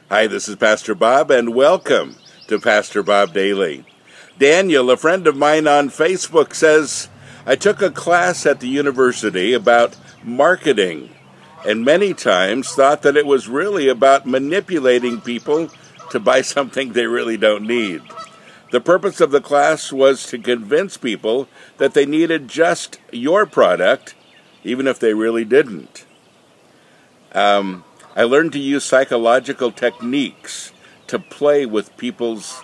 Hi, this is Pastor Bob, and welcome to Pastor Bob Daily. Daniel, a friend of mine on Facebook, says, I took a class at the university about marketing, and many times thought that it was really about manipulating people to buy something they really don't need. The purpose of the class was to convince people that they needed just your product, even if they really didn't. I learned to use psychological techniques to play with people's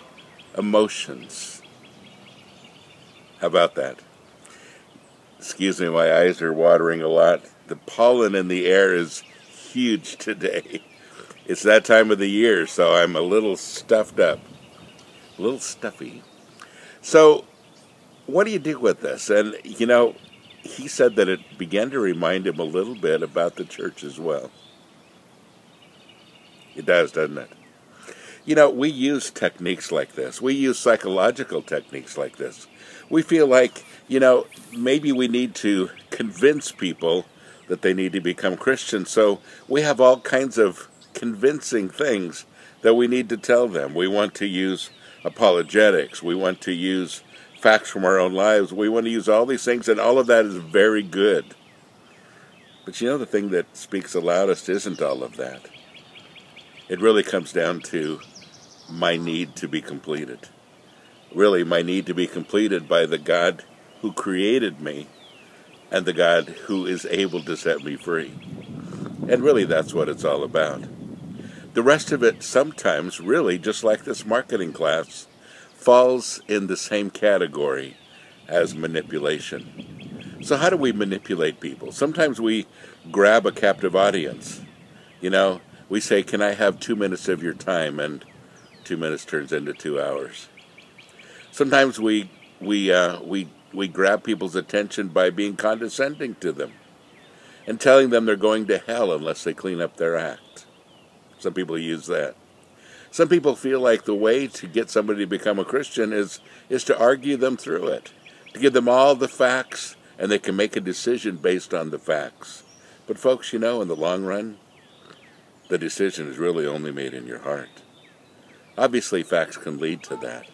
emotions. How about that? Excuse me, my eyes are watering a lot. The pollen in the air is huge today. It's that time of the year, so I'm a little stuffed up. A little stuffy. So, what do you do with this? And, he said that it began to remind him a little bit about the church as well. It does, doesn't it? We use techniques like this. We use psychological techniques like this. We feel like, maybe we need to convince people that they need to become Christians. So we have all kinds of convincing things that we need to tell them. We want to use apologetics. We want to use facts from our own lives. We want to use all these things, and all of that is very good. But the thing that speaks the loudest isn't all of that. It really comes down to my need to be completed. Really, my need to be completed by the God who created me and the God who is able to set me free. And really, that's what it's all about. The rest of it sometimes, really, just like this marketing class, falls in the same category as manipulation. So how do we manipulate people? Sometimes we grab a captive audience. We say, can I have 2 minutes of your time? And 2 minutes turns into 2 hours. Sometimes we grab people's attention by being condescending to them and telling them they're going to hell unless they clean up their act. Some people use that. Some people feel like the way to get somebody to become a Christian is to argue them through it, to give them all the facts, and they can make a decision based on the facts. But folks, in the long run, the decision is really only made in your heart. Obviously, facts can lead to that,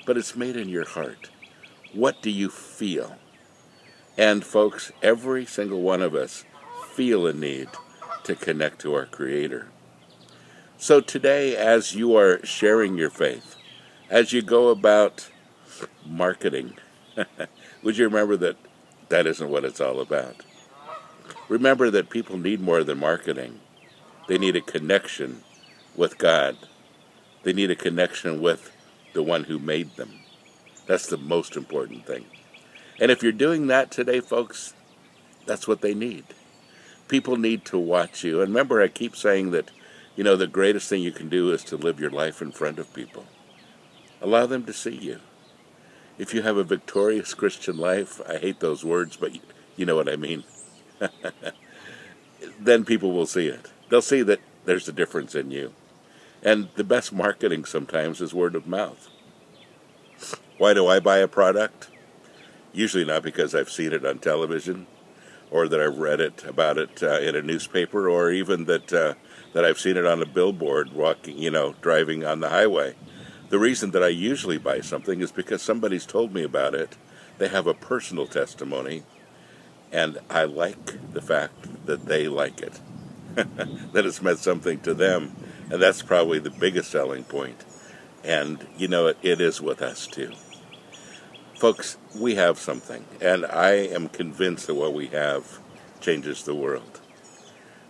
but it's made in your heart. What do you feel? And folks, every single one of us feel a need to connect to our Creator. So today, as you are sharing your faith, as you go about marketing, would you remember that that isn't what it's all about? Remember that people need more than marketing. They need a connection with God. They need a connection with the one who made them. That's the most important thing. And if you're doing that today, folks, that's what they need. People need to watch you. And remember, I keep saying that, the greatest thing you can do is to live your life in front of people. Allow them to see you. If you have a victorious Christian life, I hate those words, but you know what I mean. Then people will see it. They'll see that there's a difference in you. And the best marketing sometimes is word of mouth. Why do I buy a product? Usually not because I've seen it on television or that I've read about it in a newspaper, or even that I've seen it on a billboard driving on the highway. The reason that I usually buy something is because somebody's told me about it. They have a personal testimony, and I like the fact that they like it. That it's meant something to them, and that's probably the biggest selling point. And it is with us too. Folks, we have something, and I am convinced that what we have changes the world.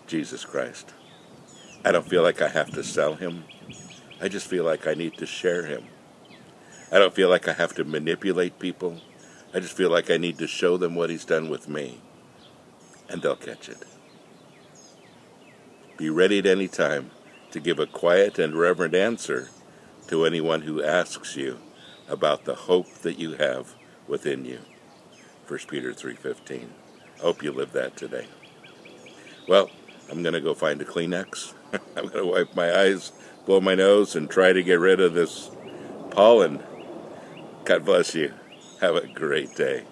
Jesus Christ. I don't feel like I have to sell him. I just feel like I need to share him. I don't feel like I have to manipulate people. I just feel like I need to show them what he's done with me, and they'll catch it. Be ready at any time to give a quiet and reverent answer to anyone who asks you about the hope that you have within you. 1 Peter 3:15. I hope you live that today. Well, I'm going to go find a Kleenex. I'm going to wipe my eyes, blow my nose, and try to get rid of this pollen. God bless you. Have a great day.